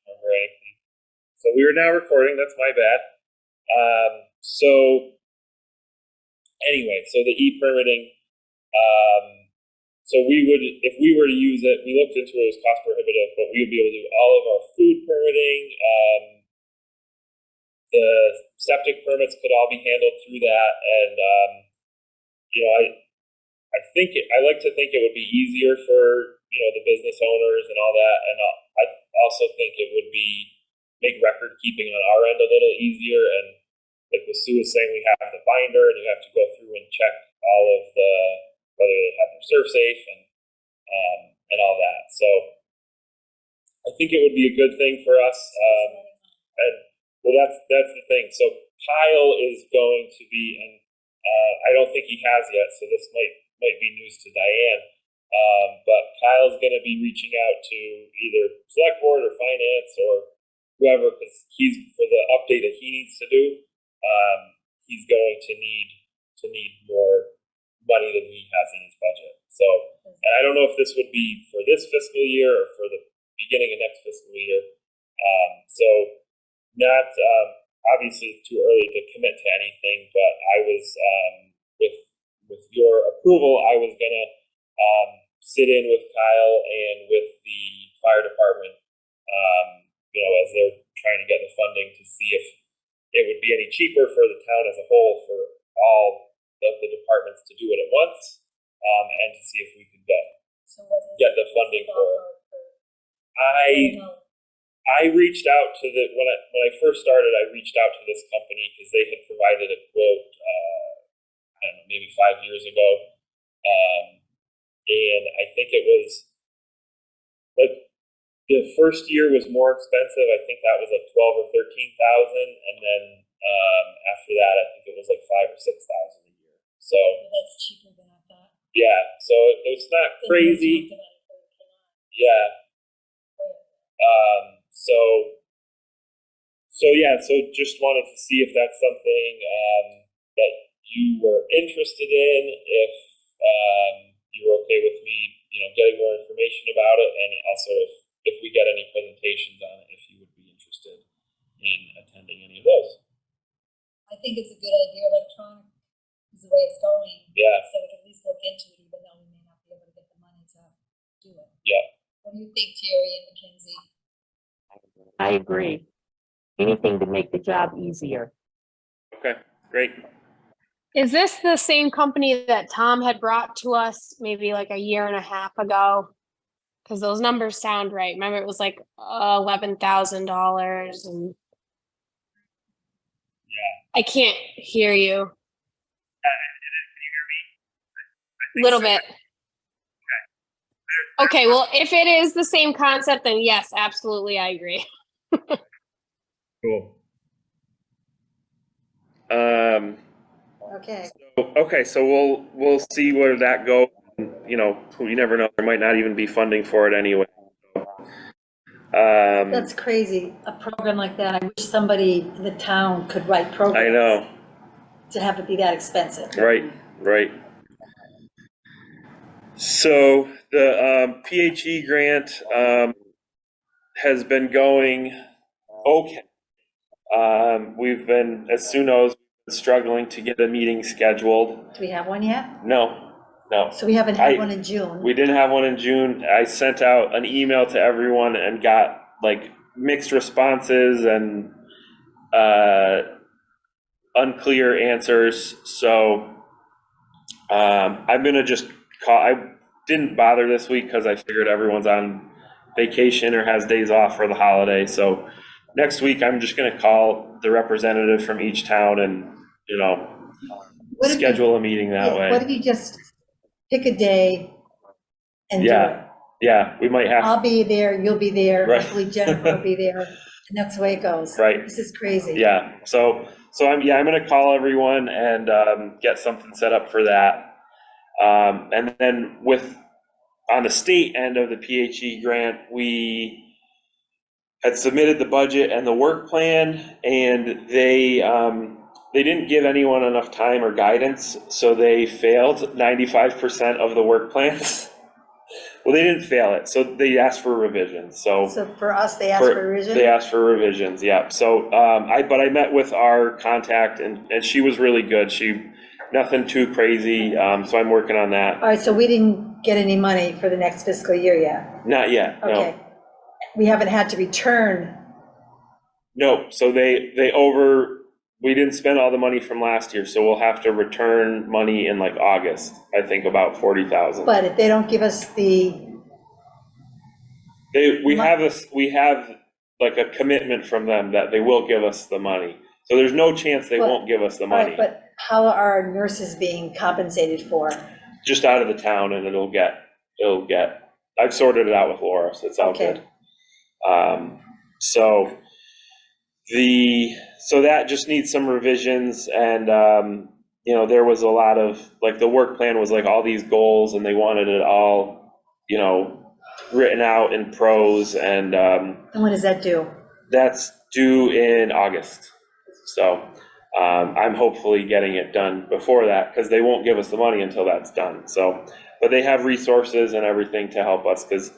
remember anything. So we are now recording. That's my bad. So anyway, so the e-permitting. So we would, if we were to use it, we looked into it, it was cost prohibitive, but we would be able to do all of our food permitting. The septic permits could all be handled through that, and I think I like to think it would be easier for the business owners and all that, and I also think it would make record keeping on our end a little easier. And like what Sue was saying, we have the binder, and you have to go through and check all of the whether they have their serve safe and all that. So I think it would be a good thing for us. And well, that's the thing. So Kyle is going to be, and I don't think he has yet, so this might be news to Diane. But Kyle's going to be reaching out to either select board or finance or whoever, because he's for the update that he needs to do. He's going to need more money than he has in his budget. So, and I don't know if this would be for this fiscal year or for the beginning of next fiscal year. So not obviously it's too early to commit to anything, but I was with your approval, I was gonna sit in with Kyle and with the fire department, as they're trying to get the funding, to see if it would be any cheaper for the town as a whole for all of the departments to do it at once, and to see if we could get the funding for it. I reached out to when I first started, I reached out to this company because they had provided a quote, I don't know, maybe 5 years ago. And I think it was like the first year was more expensive. I think that was like 12 or 13,000, and then after that, I think it was like 5 or 6,000 a year. So that's cheaper than I thought. Yeah, so it's not crazy. Yeah. So just wanted to see if that's something that you were interested in, if you were okay with me, getting more information about it, and also if we get any presentations on it, if you would be interested in attending any of those. I think it's a good idea. Electronic is the way it's going. Yeah. So we can at least look into it, even though we may not be able to get the money to do it. Yeah. What do you think, Terry and Mackenzie? I agree. Anything to make the job easier. Okay, great. Is this the same company that Tom had brought to us maybe like a year and a half ago? Because those numbers sound right. Remember, it was like $11,000 and. Yeah. I can't hear you. Can you hear me? Little bit. Okay, well, if it is the same concept, then yes, absolutely, I agree. Cool. Okay. So we'll see where that goes. You never know. There might not even be funding for it anyway. That's crazy. A program like that. I wish somebody in the town could write programs. I know. To have it be that expensive. Right. So the PHE grant has been going okay. We've been, as Sue knows, struggling to get a meeting scheduled. Do we have one yet? No. So we haven't had one in June. We didn't have one in June. I sent out an email to everyone and got like mixed responses and unclear answers. So I'm gonna just call. I didn't bother this week because I figured everyone's on vacation or has days off for the holiday. So next week I'm just gonna call the representative from each town and schedule a meeting that way. What if you just pick a day and do it? Yeah, we might have. I'll be there, you'll be there, Right. hopefully Jennifer will be there, and that's the way it goes. Right. This is crazy. Yeah, so I'm gonna call everyone and get something set up for that. And then on the state end of the PHE grant, we had submitted the budget and the work plan, and they didn't give anyone enough time or guidance, so they failed 95% of the work plans. Well, they didn't fail it, so they asked for revisions, so. So for us, they asked for revision? They asked for revisions, yeah. So, but I met with our contact and she was really good. Nothing too crazy, so I'm working on that. All right, so we didn't get any money for the next fiscal year yet? Not yet, no. Okay. We haven't had to return, No, so we didn't spend all the money from last year, so we'll have to return money in like August, I think about 40,000. but if they don't give us the, We have like a commitment from them that they will give us the money. So there's no chance they But- won't give us the all right, money. but how are nurses being compensated for? Just out of the town and it'll get, I've sorted it out with Laura, so it's all Okay. good. So that just needs some revisions and, there was a lot of, like, the work plan was like all these goals and they wanted it all, written out in prose and, And when does that due? that's due in August. So, I'm hopefully getting it done before that because they won't give us the money until that's done. So, but they have resources and everything to help us because,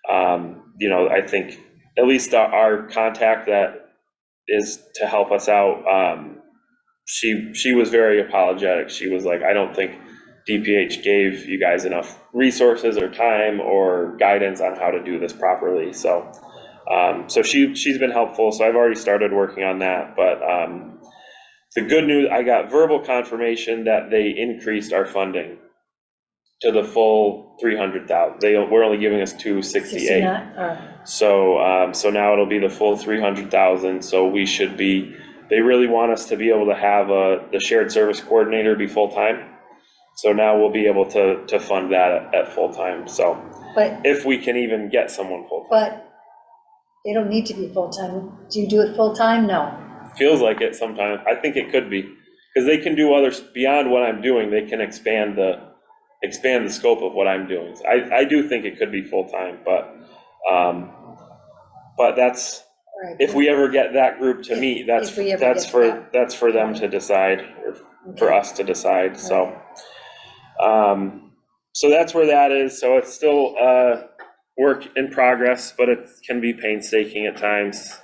I think at least our contact that is to help us out, she was very apologetic. She was like, I don't think DPH gave you guys enough resources or time or guidance on how to do this properly. So, she's been helpful. So I've already started working on that, but, the good news, I got verbal confirmation that they increased our funding to the full 300,000. We're only giving us 268. 69, or- So now it'll be the full 300,000. So we should be, they really want us to be able to have the shared service coordinator be full-time. So now we'll be able to fund that at full-time. So But, if we can even get someone full-time. but they don't need to be full-time. Do you do it full-time? No. Feels like it sometimes. I think it could be, because they can do others beyond what I'm doing. They can expand the scope of what I'm doing. I do think it could be full-time, but that's, All right. if we ever get that group to meet, that's If we ever get to that. that's for them to decide, or for Okay. us to decide, so. So that's where that is. So it's still work in progress, but it can be painstaking at times.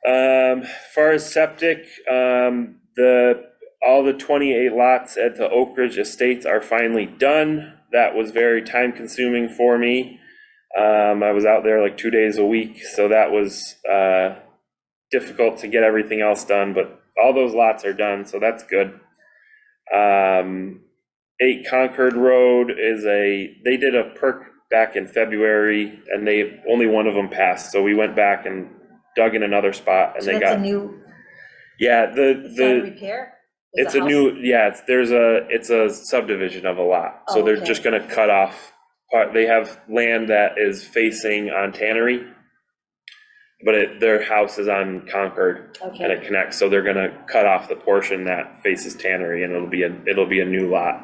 As far as septic, all the 28 lots at the Oak Ridge Estates are finally done. That was very time consuming for me. I was out there like 2 days a week, so that was difficult to get everything else done, but all those lots are done, so that's good. 8 Concord Road they did a perk back in February, and only one of them passed, so we went back and dug in another spot, and So they that's a got, new, yeah, it's not a repair? it's a house? new, yeah, it's a subdivision of a lot, so Oh, they're okay. just gonna cut off part. They have land that is facing on Tannery, but their house is on Concord, and Okay, it connects, so they're gonna cut off the portion that faces Tannery, and it'll be a new lot.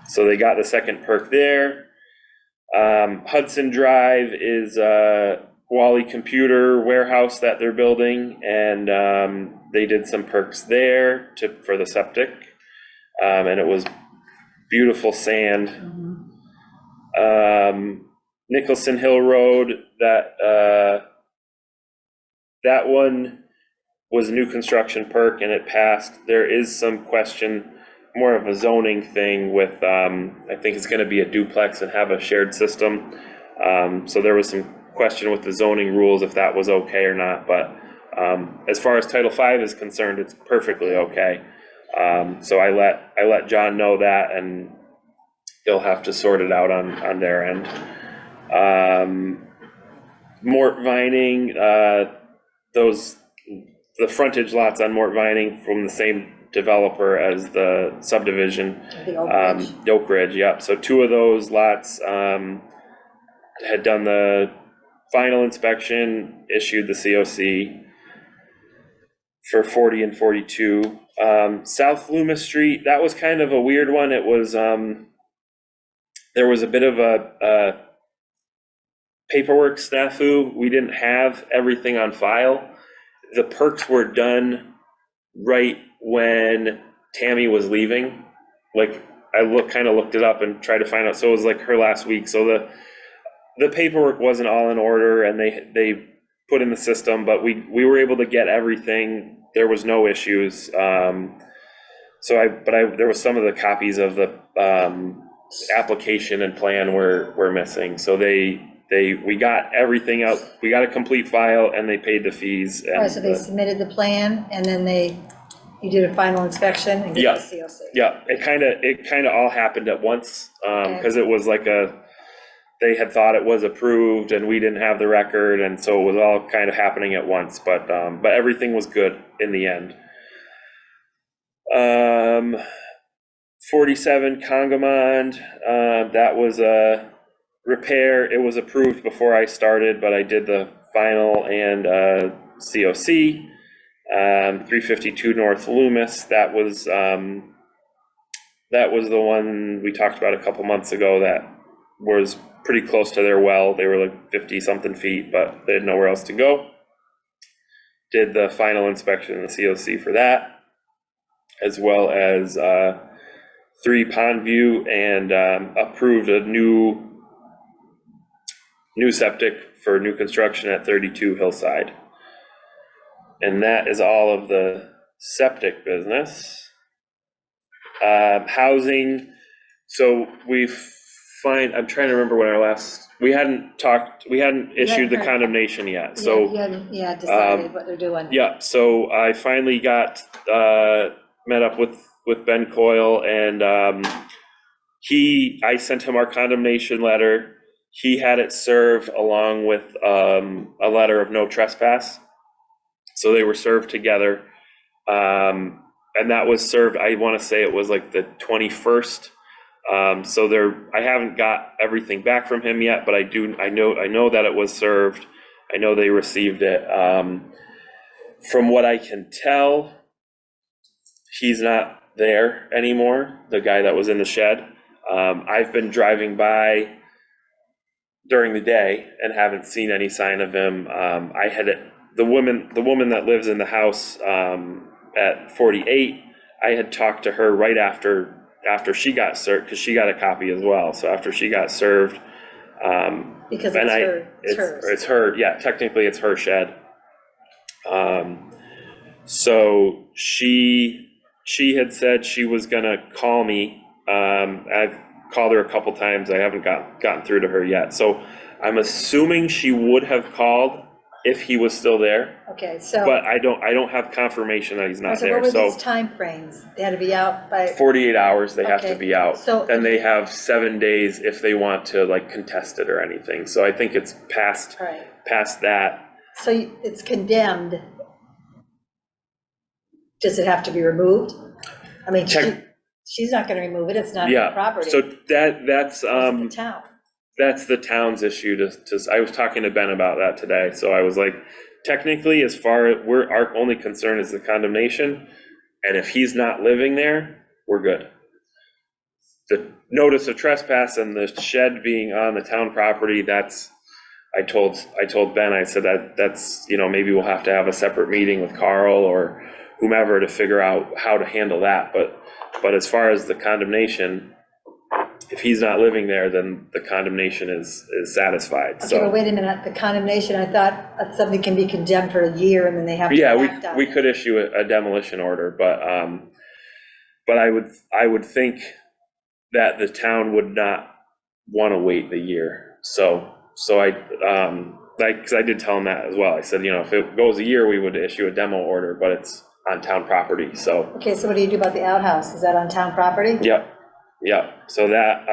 So they got the second perk there. Hudson Drive is Wally Computer warehouse that they're building, and they did some perks there for the septic, and it was beautiful sand. Nicholson Hill Road, that one was a new construction perk and it passed. There is some question, more of a zoning thing with, I think it's gonna be a duplex and have a shared system. So there was some question with the zoning rules if that was okay or not, but as far as Title V is concerned, it's perfectly okay. So I let John know that, and they'll have to sort it out on their end. Mort Vining, the frontage lots on Mort Vining from the same developer as the subdivision, the Oak Ridge. Oak Ridge, yep. So 2 of those lots had done the final inspection, issued the COC for 40 and 42. South Loomis Street, that was kind of a weird one. It was, there was a bit of a paperwork snafu. We didn't have everything on file. The perks were done right when Tammy was leaving. Like, kind of looked it up and tried to find out. So it was like her last week. So the paperwork wasn't all in order, and they put in the system, but we were able to get everything. There was no issues. There was some of the copies of the application and plan were missing. So we got everything out. We got a complete file, and they paid the fees. All right, so they submitted the plan, and then you did a final inspection and Yeah. get the COC. Yeah, it kind of all happened at once, because it was like they had thought it was approved and we didn't have the record, and so it was all kind of happening at once, but everything was good in the end. 47 Congamond, that was a repair. It was approved before I started, but I did the final and COC. 352 North Loomis, that was the one we talked about a couple months ago that was pretty close to their well. They were like 50 something feet, but they had nowhere else to go. Did the final inspection and the COC for that, as well as 3 Pondview, and approved a new septic for new construction at 32 Hillside. And that is all of the septic business. Housing, so I'm trying to remember when we hadn't issued the heard. condemnation yet, so. You hadn't, decided what they're doing. Yeah, so I finally met up with Ben Coyle, and I sent him our condemnation letter. He had it served along with a letter of no trespass. So they were served together. And that was served, I want to say it was like the 21st. So I haven't got everything back from him yet, but I know that it was served. I know they received it. From what I can tell, he's not there anymore, the guy that was in the shed. I've been driving by during the day and haven't seen any sign of him. I had the woman that lives in the house at 48, I had talked to her right after she got served, because she got a copy as well. So after she got served, Because and it's hers. it's her, yeah, technically it's her shed. So she had said she was gonna call me. I've called her a couple times. I haven't gotten through to her yet. So I'm assuming she would have called if he was still there, Okay, so. but I don't have confirmation that he's not So there. what were So these timeframes? They had to be out by, 48 hours they have to Okay, be out. so- Then they have 7 days if they want to like contest it or anything. So I think it's past all right, that. so it's condemned. Does it have to be removed? I mean, she's not gonna remove it, it's not her Yeah, property. so that's It's the town. that's the town's issue I was talking to Ben about that today. So I was like, technically, as far as our only concern is the condemnation. And if he's not living there, we're good. The notice of trespass and the shed being on the town property, I told Ben, I said that's, maybe we'll have to have a separate meeting with Carl or whomever to figure out how to handle that. But as far as the condemnation, if he's not living there, then the condemnation is satisfied. Okay, So but wait a minute, the condemnation, I thought something can be condemned for a year and then they have to yeah, act on we it. could issue a demolition order, but I would think that the town would not want to wait the year. So because I did tell him that as well. I said, if it goes a year, we would issue a demo order, but it's on town property. So Okay, so what do you do about the outhouse? Is that on town property? yep. So that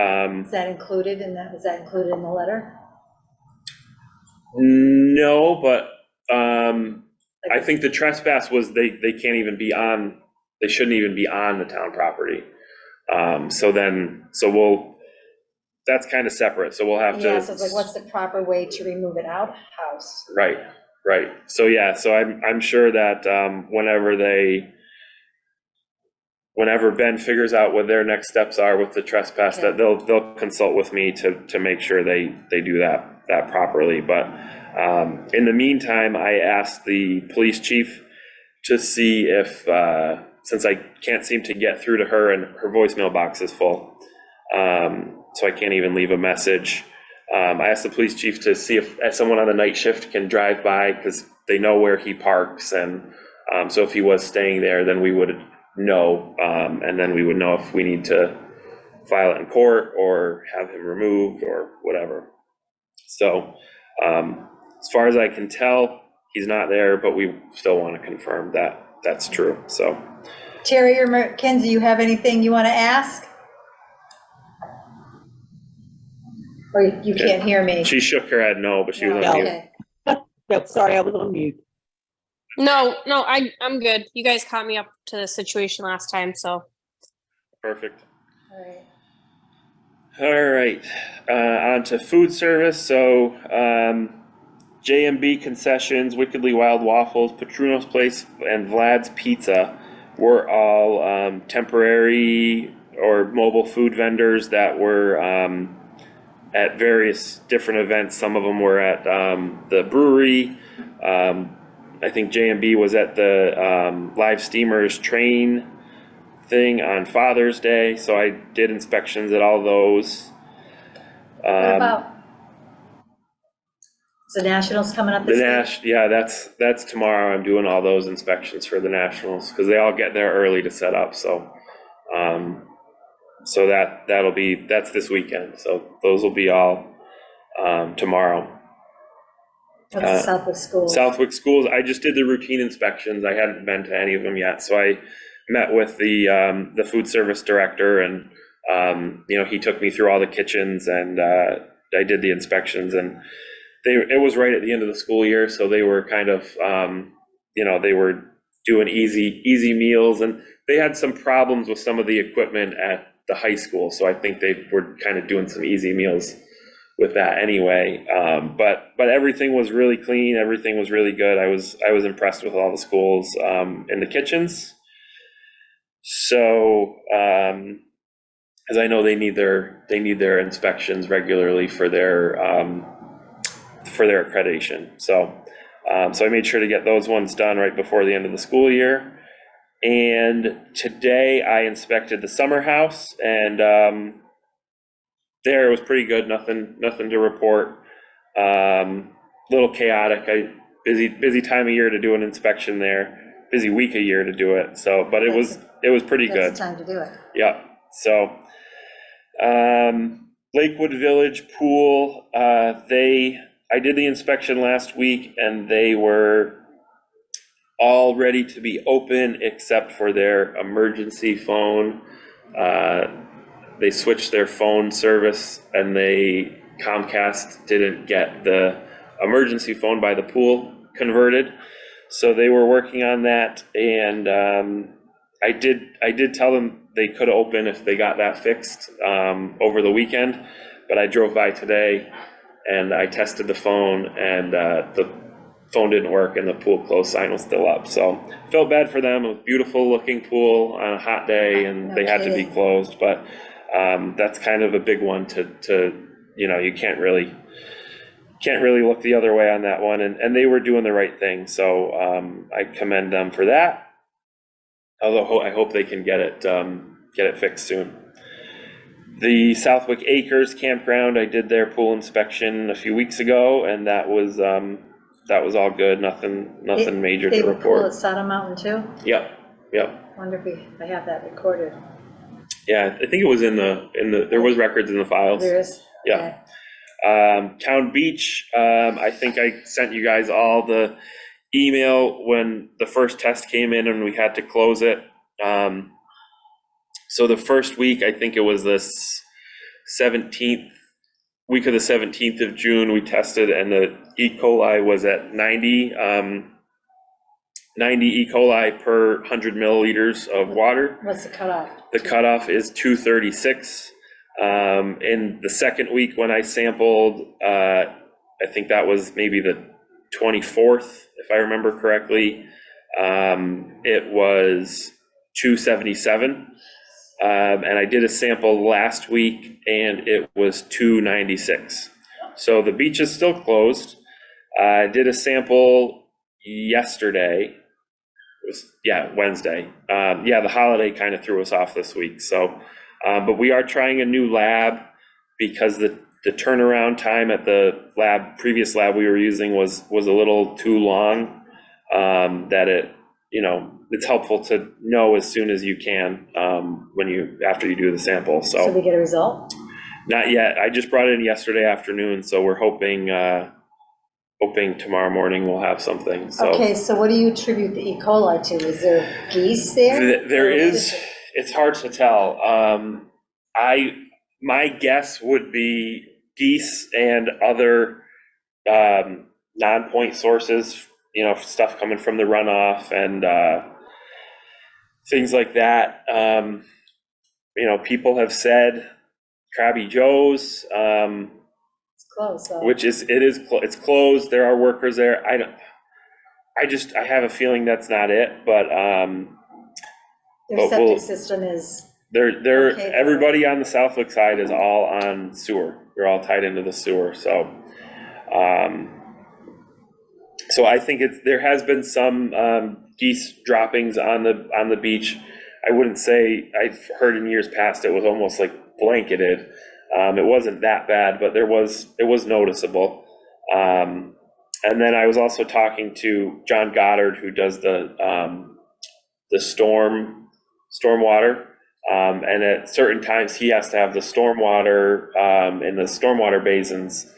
Is that included in that, was that included in the letter? no, but I think the trespass was they can't even be on. They shouldn't even be on the town property. That's kind of separate. So we'll have to. Yeah, so it's like, what's the proper way to remove an outhouse? Right. So yeah, so I'm sure that whenever Ben figures out what their next steps are with the trespass, Okay. that they'll consult with me to make sure they do that properly. But in the meantime, I asked the police chief to see if since I can't seem to get through to her and her voicemail box is full. So I can't even leave a message. I asked the police chief to see if someone on the night shift can drive by, because they know where he parks, and so if he was staying there, then we would know, and then we would know if we need to file it in court or have him removed or whatever. So as far as I can tell, he's not there, but we still want to confirm that that's true. So Terry or Mackenzie, you have anything you want to ask? Or you can't hear me? she shook her head no, but she was on mute. Okay. Yep, sorry, I was on mute. No, I'm good. You guys caught me up to the situation last time, so. Perfect. All right. All right, on to food service. So JMB Concessions, Wickedly Wild Waffles, Petruno's Place, and Vlad's Pizza were all temporary or mobile food vendors that were at various different events. Some of them were at the brewery. I think JMB was at the Live Steamers train thing on Father's Day, so I did inspections at all those. What about the Nationals coming up this week? Yeah, that's tomorrow. I'm doing all those inspections for the Nationals, because they all get there early to set up. So so that's this weekend. So those will be all tomorrow. That's the Southwick Schools. Southwick Schools, I just did the routine inspections. I hadn't been to any of them yet, so I met with the food service director, and he took me through all the kitchens, and I did the inspections, and it was right at the end of the school year, so they were kind of they were doing easy meals, and they had some problems with some of the equipment at the high school, so I think they were kind of doing some easy meals with that anyway. But everything was really clean. Everything was really good. I was impressed with all the schools in the kitchens. So, as I know, they need their inspections regularly for their accreditation. So I made sure to get those ones done right before the end of the school year. And today I inspected the summer house, and there it was pretty good. Nothing to report. Little chaotic. Busy time of year to do an inspection there. Busy week of year to do it. So, but it was pretty good. That's the time to do it. Yeah. So, Lakewood Village Pool. I did the inspection last week, and they were all ready to be open except for their emergency phone. They switched their phone service, and Comcast didn't get the emergency phone by the pool converted. So they were working on that, and I did tell them they could open if they got that fixed over the weekend, but I drove by today and I tested the phone, and the phone didn't work, and the pool closed sign was still up. So felt bad for them. It was a beautiful looking pool on a hot day, and they had to be closed, but that's kind of a big one to you can't really look the other way on that one, and they were doing the right thing. So I commend them for that. Although I hope they can get it fixed soon. The Southwick Acres campground, I did their pool inspection a few weeks ago, and that was all good. Nothing major to report. They pool at Sodom Mountain too? Yep. Wonder if I have that recorded. Yeah, I think it was in the there was records in the files. There is? Yeah. Okay. Town Beach, I think I sent you guys all the email when the first test came in and we had to close it. So the first week, I think it was the 17th week of the 17th of June, we tested, and the E. coli was at 90 E. coli per 100 milliliters of water. What's the cutoff? The cutoff is 236. In the second week when I sampled, I think that was maybe the 24th, if I remember correctly, it was 277. And I did a sample last week, and it was 296. So the beach is still closed. I did a sample yesterday, was, yeah, Wednesday. Yeah, the holiday kind of threw us off this week, so, but we are trying a new lab because the turnaround time at the previous lab we were using was a little too long. That it's helpful to know as soon as you can, after you do the sample, So we get a result? Not yet. I just brought it in yesterday afternoon, so we're hoping tomorrow morning we'll have something, so. Okay, so what do you attribute the E. coli to? Is there geese there? There is, it's hard to tell. My guess would be geese and other non-point sources, stuff coming from the runoff and things like that. People have said Krabby Joe's, It's close, though. it's closed. There are workers there. I have a feeling that's not it, but Their but we'll- septic system is, they're Okay. everybody on the Southwick side is all on sewer. They're all tied into the sewer, so I think there has been some geese droppings on the beach. I wouldn't say, I've heard in years past it was almost like blanketed. It wasn't that bad, but it was noticeable. And then I was also talking to John Goddard, who does the stormwater. And at certain times he has to have the stormwater in the stormwater basins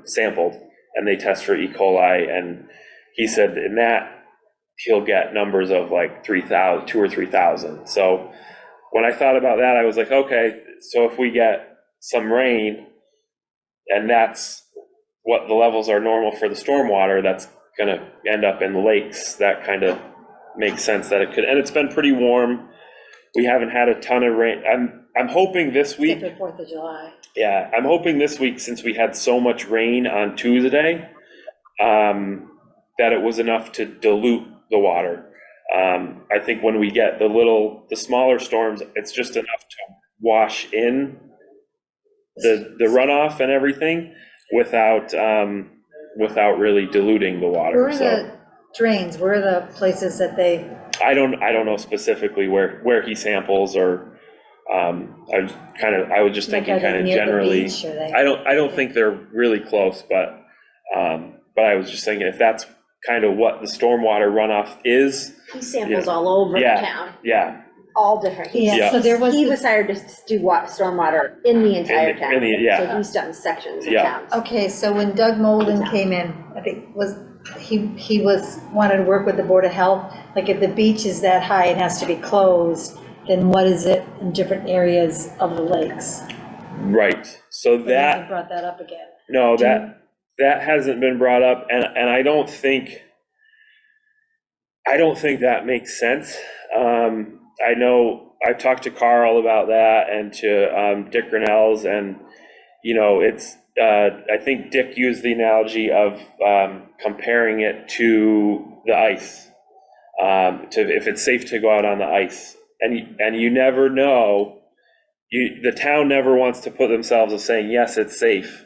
sampled, and they test for E. coli. And he said in that he'll get numbers of like 3,000, 2,000 or 3,000. So when I thought about that, I was like, okay, so if we get some rain and that's what the levels are normal for the stormwater, that's going to end up in the lakes. That kind of makes sense that it could, and it's been pretty warm. We haven't had a ton of rain. I'm hoping this week. except for 4th of July. Yeah, I'm hoping this week, since we had so much rain on Tuesday, that it was enough to dilute the water. I think when we get the smaller storms, it's just enough to wash in the runoff and everything without really diluting the water. Where are the drains? Where are the places that they, I don't know specifically where he samples, or I was just like, thinking are they kind of near the generally. beach, or they? I don't think they're really close, but I was just thinking if that's kind of what the stormwater runoff is. He samples all over the Yeah. town, Yeah, all different. He's- Yeah, so there was, He the- was hired to do stormwater in the entire town. yeah. So he's done sections of Yeah. towns. okay, so when Doug Molden came in, I think he wanted to work with the Board of Health, like if the beach is that high, it has to be closed, then what is it in different areas of the lakes? right. So But he hasn't that, brought that up again. no, that hasn't been brought up, and I don't think that makes sense. I know I've talked to Carl about that and to Dick Grinnell's, and it's I think Dick used the analogy of comparing it to the ice, to if it's safe to go out on the ice, and you never know. The town never wants to put themselves as saying, yes, it's safe,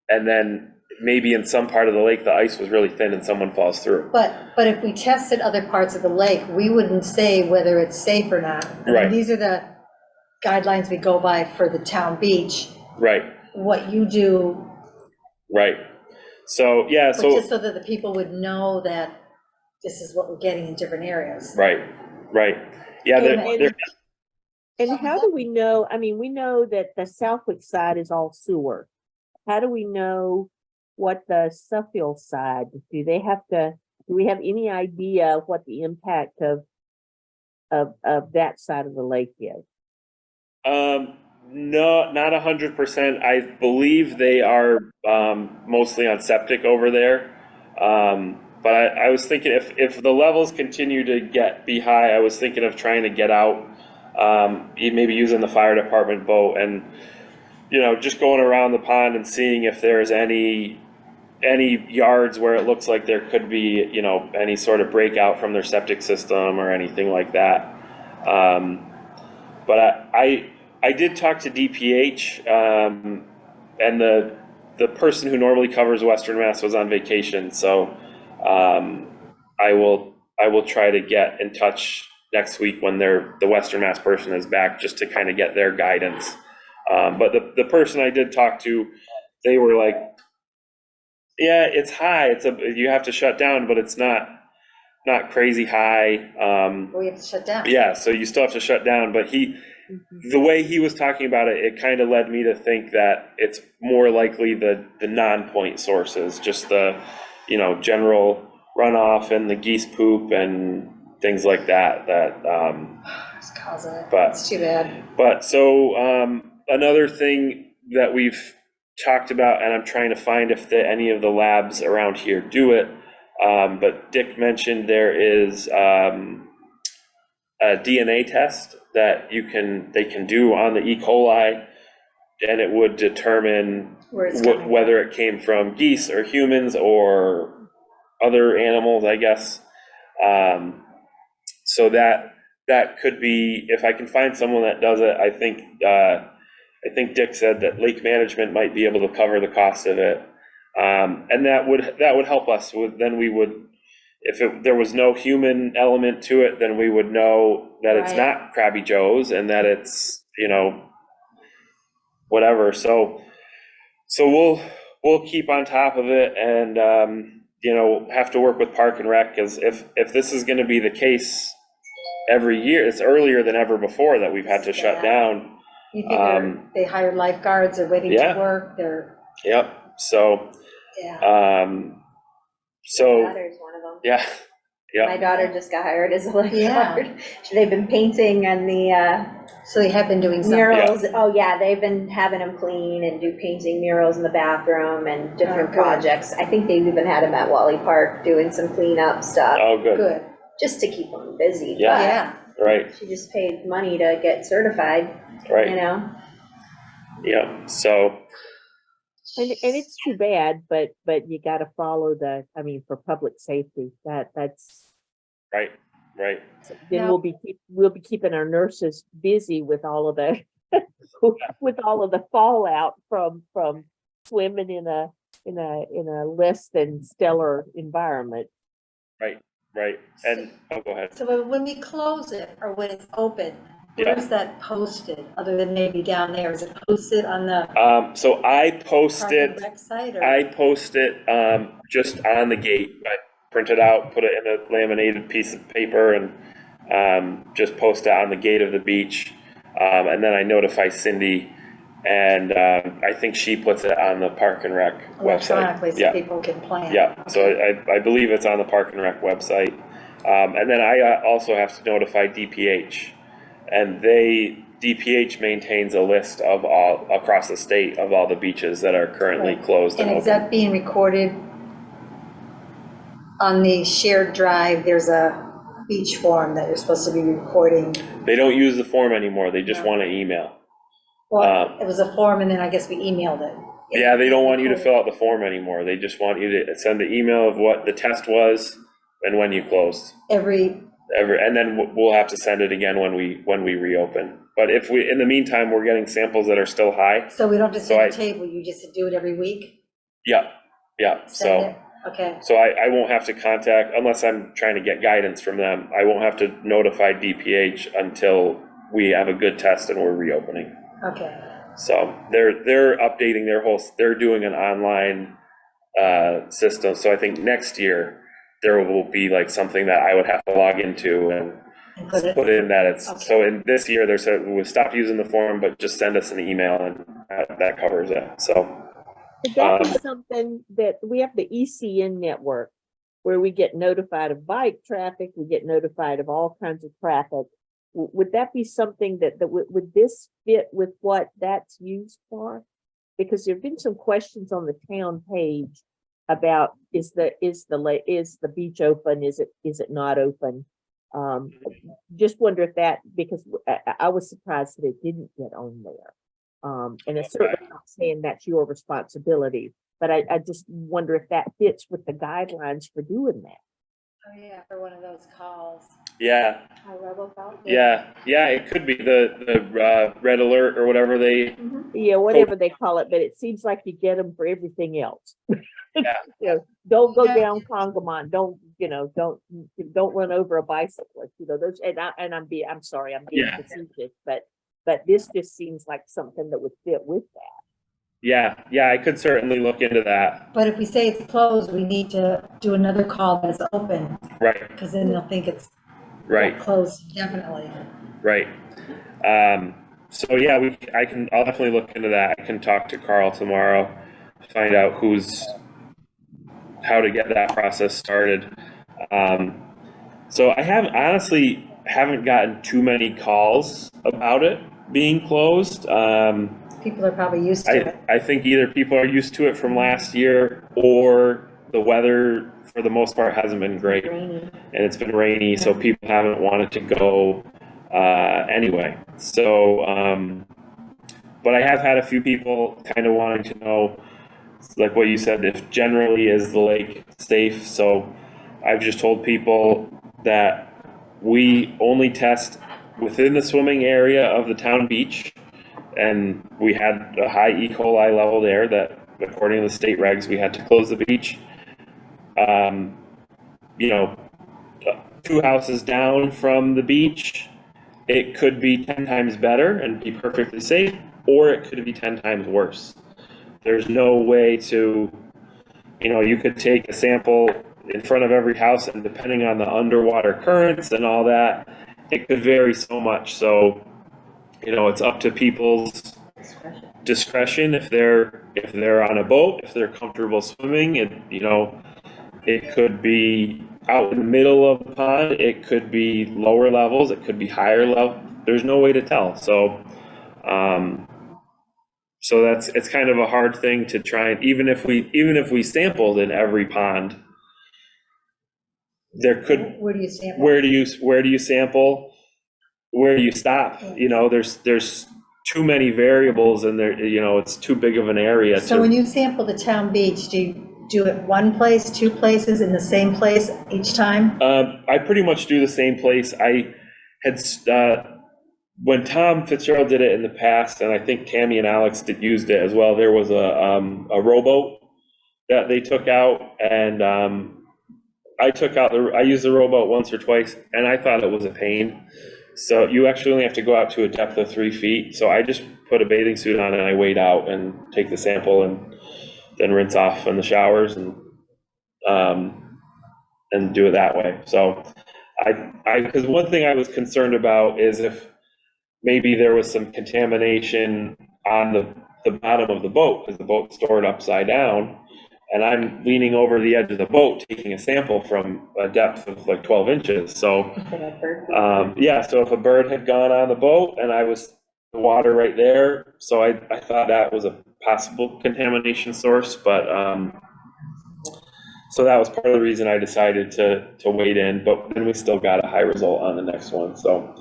and then maybe in some part of the lake, the ice was really thin and someone falls through. But if we tested other parts of the lake, we wouldn't say whether it's safe or not. I mean, Right. these are the guidelines we go by for the town beach. Right, What you do, right. So, yeah, but just so that the people would know that this is what we're getting in different areas. right. Yeah, And- And how do we know, I mean, we know that the Southwick side is all sewer. How do we know what the Suffield side, do we have any idea what the impact of that side of the lake is? No, not 100%. I believe they are mostly on septic over there. But I was thinking if the levels continue to be high, I was thinking of trying to get out, maybe using the fire department boat and, just going around the pond and seeing if there's any yards where it looks like there could be, any sort of breakout from their septic system or anything like that. But I did talk to DPH, and the person who normally covers Western Mass was on vacation, so I will I will try to get in touch next week when the Western Mass person is back, just to kind of get their guidance. But the person I did talk to, they were like, yeah, it's high. You have to shut down, but it's not crazy high. We have to shut down. Yeah, so you still have to shut down, but the way he was talking about it, it kind of led me to think that it's more likely the non-point sources, just the, general runoff and the geese poop and things like that, It's causing it. But- It's too bad. but so, another thing that we've talked about, and I'm trying to find if any of the labs around here do it, but Dick mentioned there is, a DNA test that they can do on the E. coli, and it would determine Where it's coming. whether it came from geese or humans or other animals, I guess. So that could be, if I can find someone that does it, I think Dick said that Lake Management might be able to cover the cost of it. And that would help us then we would, if there was no human element to it, then we would know that it's Right. not Krabby Joe's and that it's, whatever. So we'll keep on top of it and, have to work with Park and Rec, because if this is gonna be the case every year, it's earlier than ever before that we've had to shut down. You figure they hired lifeguards, they're waiting yeah. to work, they're, Yep, so, yeah. My so, daughter's one of them. yeah, My yep, daughter just got hired as a Yeah. lifeguard. They've been painting on the So they have been doing something. murals. Oh, yeah, they've been having them clean and do painting murals in the bathroom and different Oh, good. projects. I think they've even had them at Wally Park doing some cleanup stuff, oh, good, Good, just to keep them busy. Yeah. yeah. right, But she just paid money to get certified, right, you know? so, And it's too bad, but you gotta follow for public safety, that's, right, then Now- we'll be keeping our nurses busy with all of the, with all of the fallout from swimming in a less than stellar environment. right, and, go ahead. So when we close it or when it's open, Yeah. where's that posted, other than maybe down there? Is it posted on the So I post Park it. and Rec site or? I post it just on the gate. I print it out, put it in a laminated piece of paper, and just post it on the gate of the beach. And then I notify Cindy, and I think she puts it on the Park and Rec website. Electronically, so Yeah, people can plan. yeah. So I believe it's on the Park and Rec website. And then I also have to notify DPH, and DPH maintains a list of all across the state of all the beaches that are currently Right. closed and And is open. that being recorded on the shared drive? There's a beach form that you're supposed to be recording. They don't use the form anymore, they just No. want to email. Well, it was a form and then I guess we emailed it. Yeah, they don't want you to fill out the form anymore, they just want you to send the email of what the test was and when you closed. And then we'll have to send it again when we reopen. But if in the meantime, we're getting samples that are still high, So we don't just So set I- a table, you just do it every week? yeah, Send so. it? Okay, So I won't have to contact, unless I'm trying to get guidance from them, I won't have to notify DPH until we have a good test and we're reopening. okay. So they're updating they're doing an online system, so I think next year there will be like something that I would have to log into and And put it, put in that it's, Okay. so in this year, they said, we'll stop using the form, but just send us an email and that covers it, so. Could that be something that we have the ECN network where we get notified of bike traffic, we get notified of all kinds of traffic? Would that be something that would this fit with what that's used for? Because there've been some questions on the town page about is the beach open? Is it not open? Just wonder if that, because I was surprised that it didn't get on there. And it's certainly not saying that's your responsibility, but I just wonder if that fits with the guidelines for doing that. oh yeah, for one of those calls. Yeah, A robocall? yeah, it could be the red alert or whatever they, Yeah, whatever they call it, but it seems like you get them for everything else. You know, don't go Yeah. down Congamon, don't, don't run over a bicyclist, those, I'm sorry, I'm being Yeah. facetious, but this just seems like something that would fit with that. Yeah, I could certainly look into that. But if we say it's closed, we need to do another call that it's open, Right, because then they'll think it's right, closed definitely. right. So yeah, I'll definitely look into that. I can talk to Carl tomorrow, find out how to get that process started. So I honestly haven't gotten too many calls about it being closed. People are probably used to it. I think either people are used to it from last year, or the weather for the most part hasn't been great. Rainy. And it's been rainy, so people haven't wanted to go anyway. So, but I have had a few people kind of wanting to know, like what you said, if generally is the lake safe. So I've just told people that we only test within the swimming area of the town beach. And we had a high E. coli level there that, according to the state regs, we had to close the beach. 2 houses down from the beach, it could be 10 times better and be perfectly safe, or it could be 10 times worse. There's no way to, you could take a sample in front of every house, and depending on the underwater currents and all that, it could vary so much. So, it's up to people's discretion if they're on a boat, if they're comfortable swimming. It could be out in the middle of the pond, it could be lower levels, it could be higher level. There's no way to tell. So it's kind of a hard thing to try, and even if we sampled in every pond, there could, Where do you sample? where do you sample? Where do you stop? There's too many variables, and it's too big of an area. So when you sample the town beach, do you do it one place, 2 places, in the same place each time? I pretty much do the same place. I had, when Tom Fitzgerald did it in the past, and I think Tammy and Alex used it as well, there was a rowboat that they took out, and I used the rowboat once or twice, and I thought it was a pain. So you actually only have to go out to a depth of 3 feet. So I just put a bathing suit on and I wade out and take the sample and then rinse off in the showers and do it that way. So because one thing I was concerned about is if maybe there was some contamination on the bottom of the boat, because the boat's stored upside down, and I'm leaning over the edge of the boat taking a sample from a depth of like 12 inches. So so if a bird had gone on the boat and the water right there, so I thought that was a possible contamination source, but so that was part of the reason I decided to wade in, but then we still got a high result on the next one. So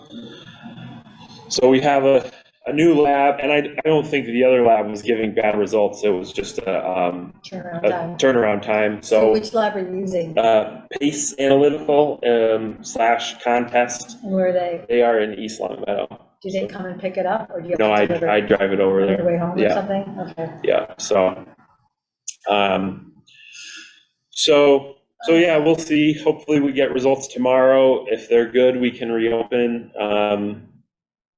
we have a new lab, and I don't think the other lab was giving bad results. It was just a turnaround time. So which lab are you using? Pace Analytical / Contest. And where are they? They are in East Long Meadow. Do they come and pick it up, or do you have No, to I deliver drive it over on there. your way home or Yeah. something? Okay. Yeah, so yeah, we'll see. Hopefully we get results tomorrow. If they're good, we can reopen.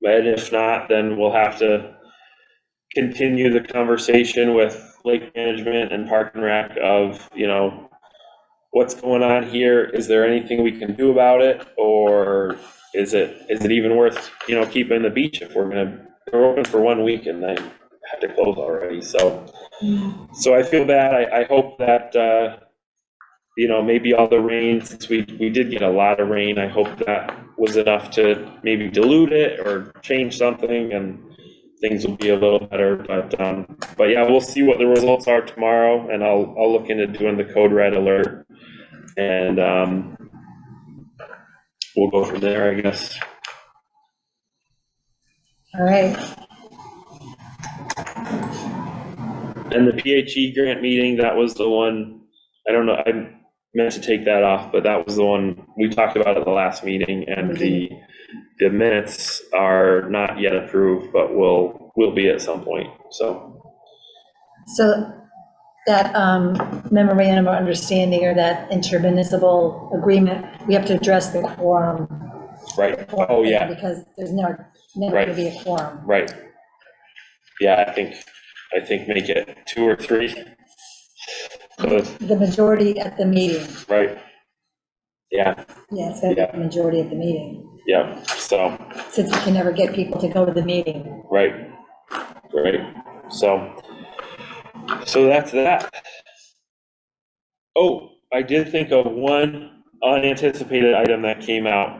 And if not, then we'll have to continue the conversation with lake management and Park and Rec of, what's going on here? Is there anything we can do about it? Or is it even worth, keeping the beach if we're open for 1 week and then have to close already? So I feel bad. I hope that, maybe all the rain, since we did get a lot of rain, I hope that was enough to maybe dilute it or change something and things will be a little better. But yeah, we'll see what the results are tomorrow, and I'll look into doing the code red alert, and we'll go from there, I guess. All right. And the PHE grant meeting, that was the one, I don't know, I meant to take that off, but that was the one we talked about at the last meeting, and the minutes are not yet approved, but will be at some point. So that memorandum of understanding or that intermunicipal agreement, we have to address the quorum. Right, oh, yeah, Because there's never going to be a quorum. right. Yeah, I think make it 2 or 3. So, The majority at the meeting. right. Yeah, Yeah, it's got to be the majority at the meeting, yeah, so, since we can never get people to go to the meeting. right, so that's that. Oh, I did think of one unanticipated item that came out.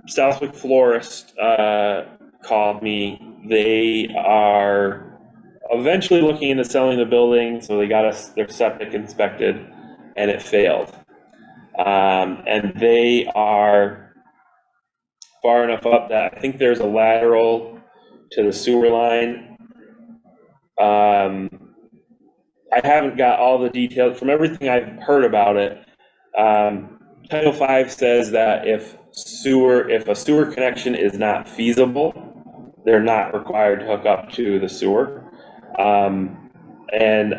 Southwick Florist called me. They are eventually looking into selling the building, so they got their septic inspected, and it failed. And they are far enough up that I think there's a lateral to the sewer line. I haven't got all the details. From everything I've heard about it, Title V says that if a sewer connection is not feasible, they're not required to hook up to the sewer. And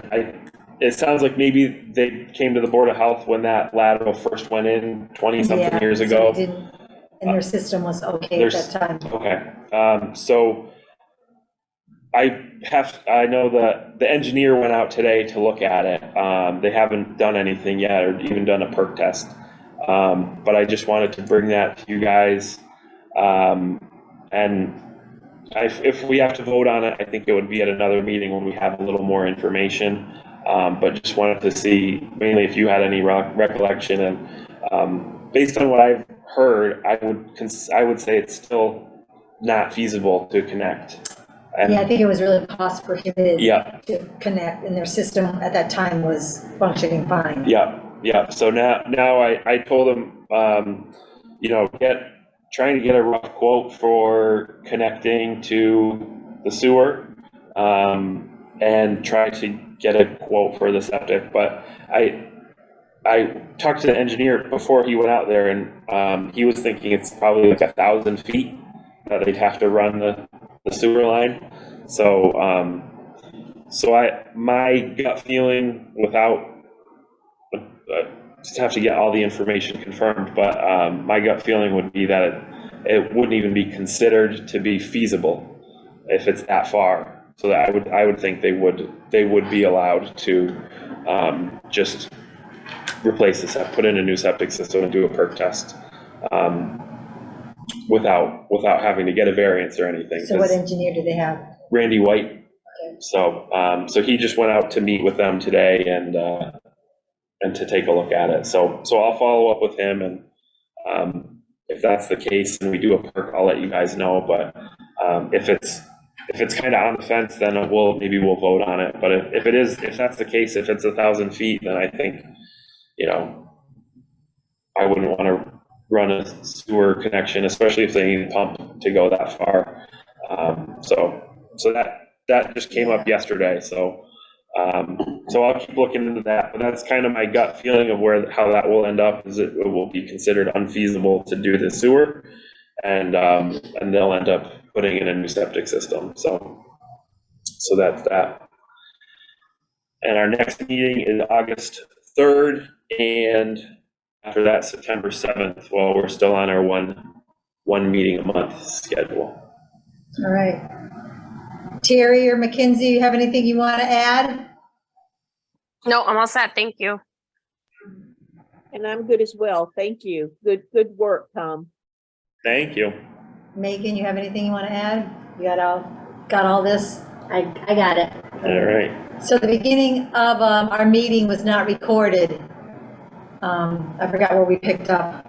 it sounds like maybe they came to the Board of Health when that lateral first went in 20-something years so ago. they didn't, and their system was okay at that time. Okay, so I know that the engineer went out today to look at it. They haven't done anything yet or even done a perk test. But I just wanted to bring that to you guys. And if we have to vote on it, I think it would be at another meeting when we have a little more information. But just wanted to see mainly if you had any recollection, and based on what I've heard, I would say it's still not feasible to connect. And Yeah, I think it was really cost prohibitive yeah, to connect, and their system at that time was functioning fine. yeah. So now I told them, trying to get a rough quote for connecting to the sewer, and try to get a quote for the septic. But I talked to the engineer before he went out there, and he was thinking it's probably like 1,000 feet that they'd have to run the sewer line. So, my gut feeling, without, just have to get all the information confirmed, but my gut feeling would be that it wouldn't even be considered to be feasible if it's that far. So that I would think they would be allowed to just replace the put in a new septic system and do a perk test, without having to get a variance or anything. So what engineer do they have? Randy White. Okay. So he just went out to meet with them today and to take a look at it. So I'll follow up with him, and if that's the case and we do a perk, I'll let you guys know. But if it's kind of on the fence, then maybe we'll vote on it. But if that's the case, if it's 1,000 feet, then I think, I wouldn't want to run a sewer connection, especially if they need a pump to go that far. So that just came up yesterday. So I'll keep looking into that. But that's kind of my gut feeling of how that will end up. Is it will be considered unfeasible to do the sewer, and they'll end up putting in a new septic system. So that's that. And our next meeting is August 3rd, and after that, September 7th. Well, we're still on our one meeting a month schedule. All right. Terry or Mackenzie, you have anything you want to add? No, I'm all set. Thank you. And I'm good as well. Thank you. Good work, Tom. Thank you. Megan, you have anything you want to add? You got all this? I got it. All right. So the beginning of our meeting was not recorded. I forgot where we picked up.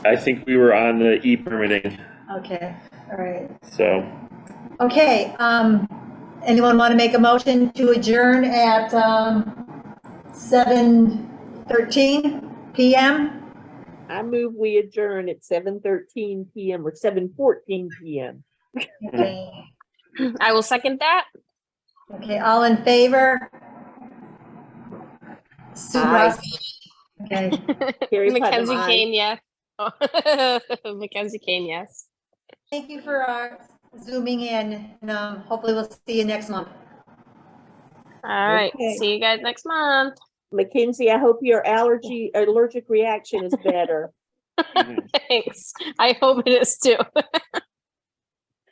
I think we were on the e-permitting. Okay, all right. So Okay, anyone want to make a motion to adjourn at 7:13 p.m.? I move we adjourn at 7:13 p.m. or 7:14 p.m. Okay, I will second that. okay, all in favor? Sue Aye. Ross? Okay, Carrie Putnam, Mackenzie aye. Kane, yes. Mackenzie Kane, yes. thank you for zooming in, and hopefully we'll see you next month. All right, Okay. see you guys next month. Mackenzie, I hope your allergic reaction is better. Mhm. Thanks. I hope it is too.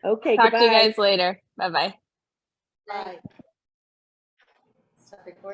Okay, Talk to you goodbye. guys later. Bye-bye. Bye. Stop recording.